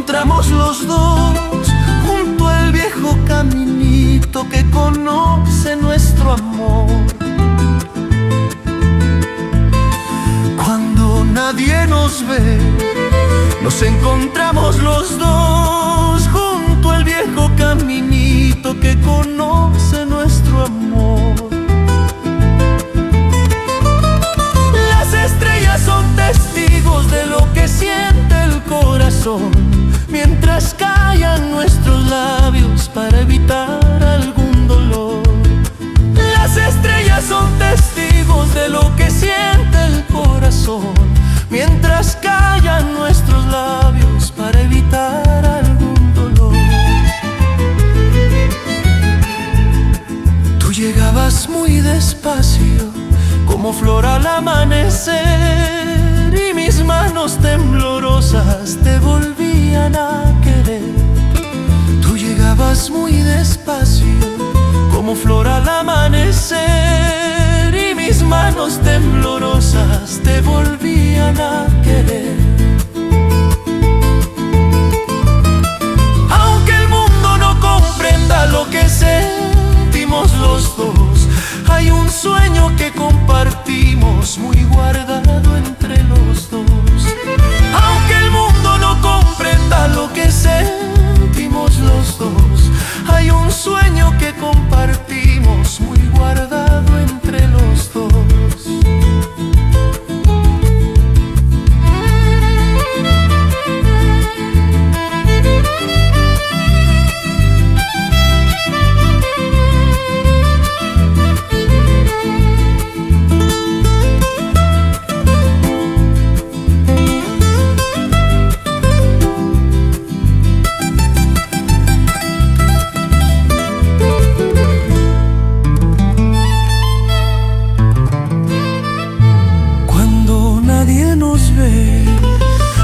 encontramos los dos junto al viejo caminito que conoce nuestro amor. Cuando nadie nos ve, nos encontramos los dos junto al viejo caminito que conoce nuestro amor. Las estrellas son testigos de lo que siente el corazón, mientras callan nuestros labios para evitar algún dolor. Las estrellas son testigos de lo que siente el corazón, mientras callan nuestros labios para evitar algún dolor. Tú llegabas muy despacio, como flor al amanecer, y mis manos temblorosas te volvían a querer. Tú llegabas muy despacio, como flor al amanecer, y mis manos temblorosas te volvían a querer. Aunque el mundo no comprenda lo que sentimos los dos, hay un sueño que compartimos muy guardado entre los dos. Aunque el mundo no comprenda lo que sentimos los dos, hay un sueño que compartimos muy guardado entre los dos.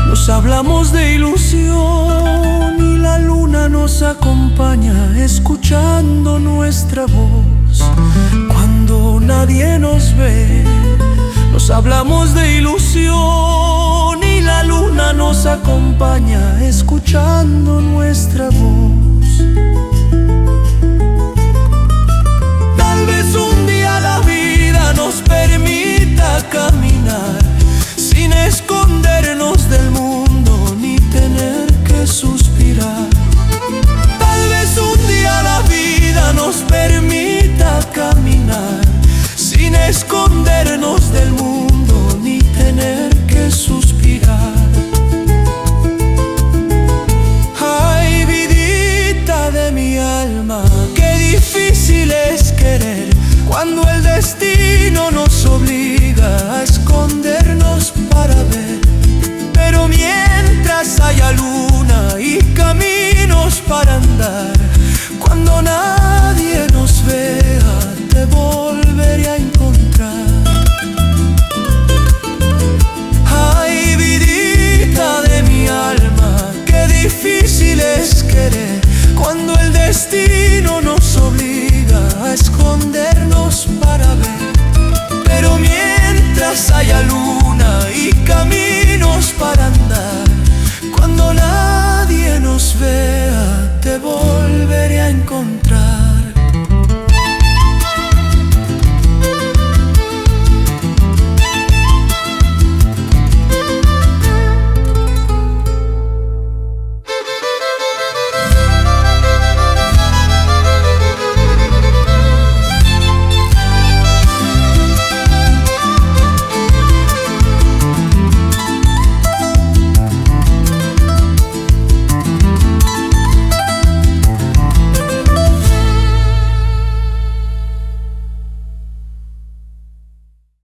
Nos hablamos de ilusión y la luna nos acompaña escuchando nuestra voz. Cuando nadie nos ve, nos hablamos de ilusión y la luna nos acompaña escuchando nuestra voz. Tal vez un día la vida nos permita caminar sin escondernos del mundo ni tener que suspirar. Tal vez un día la vida nos permita caminar sin escondernos del mundo ni tener que suspirar. Ay, vidita de mi alma, qué difícil es querer cuando el destino nos obliga a escondernos para ver. Pero mientras haya luna y caminos para andar, cuando nadie nos vea, te volveré a encontrar. Ay, vidita de mi alma, qué difícil es querer cuando el destino nos obliga a escondernos para ver. Pero mientras haya luna y caminos para andar, cuando nadie nos vea, te volveré a encontrar.